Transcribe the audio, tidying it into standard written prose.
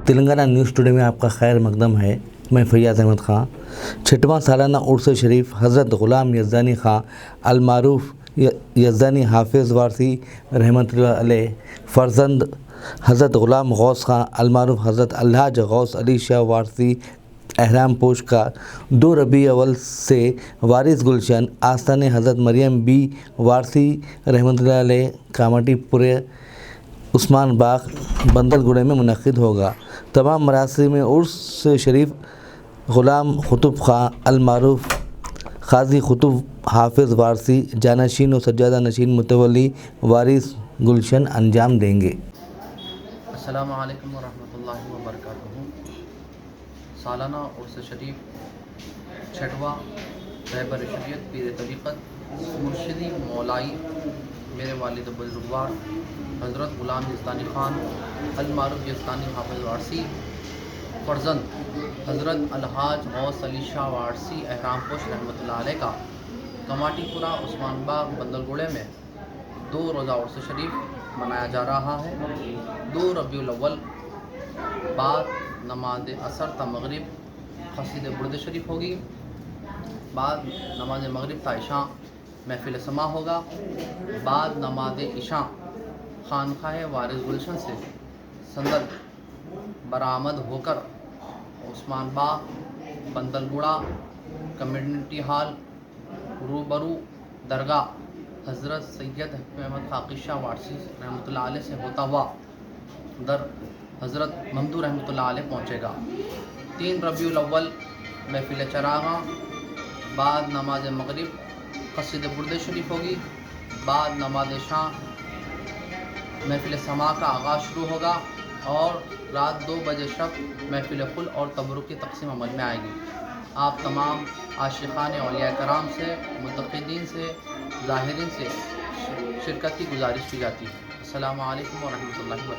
Telangana news today میں آپ کا خیر مقدم ہے۔ میں فیاض احمد خان۔ 6واں سالانہ عرس شریف حضرت غلام یزدانی خان المعروف یزدانی حافظ وارثی رحمۃ اللہ علیہ فرزند حضرت غلام غوث خان المعروف حضرت الحاج غوث علی شاہ وارثی احرام پوش کا 2 ربیع الاول سے وارث گلشن آستان حضرت مریم بی وارثی رحمۃ اللہ علیہ کامٹی پورے عثمان باغ بندل گڑے میں منعقد ہوگا۔ تمام مراسم میں عرس شریف غلام قطب خان المعروف قاضی قطب حافظ وارثی جانشین و سجادہ نشین متولی وارث گلشن انجام دیں گے۔ السلام علیکم ورحمۃ اللہ وبرکاتہ۔ سالانہ عرس شریف 6واں رہبر شریعت پیر طریقت مرشدی مولائی میرے والد بزرگوار حضرت غلام یزدانی خان المعروف یزدانی حافظ وارثی فرزند حضرت الحاج غوث علی شاہ وارثی احرام پوش رحمۃ اللہ علیہ کا کماٹی پورہ عثمان باغ بندل گوڑے میں 2 روزہ عرس شریف منایا جا رہا ہے۔ 2 ربیع الاول بعد نماز عصر تا مغرب قصید برد شریف ہوگی، بعد نماز مغرب تا عشاء محفل سما ہوگا، بعد نماز عشاء خانقاہ وارث گلشن سے صندل برآمد ہو کر عثمان باغ بندل گوڑا کمیونٹی ہال روبرو درگاہ حضرت سید حکیم احمد خاقی شاہ وارثی رحمۃ اللہ علیہ سے ہوتا ہوا در حضرت ممدو رحمۃ اللہ علیہ پہنچے گا۔ 3 ربیع الاول محفل چراغاں، بعد نماز مغرب قصید برد شریف ہوگی، بعد نماز عشاء محفل سما کا آغاز شروع ہوگا اور رات 2 بجے شب محفل خل اور تبرک کی تقسیم عمل میں آئے گی۔ آپ تمام عاشقان اولیاء کرام سے، متقدین سے، ظاہرین سے شرکت کی گزارش کی جاتی ہے۔ السلام علیکم ورحمۃ اللہ وبرکاتہ۔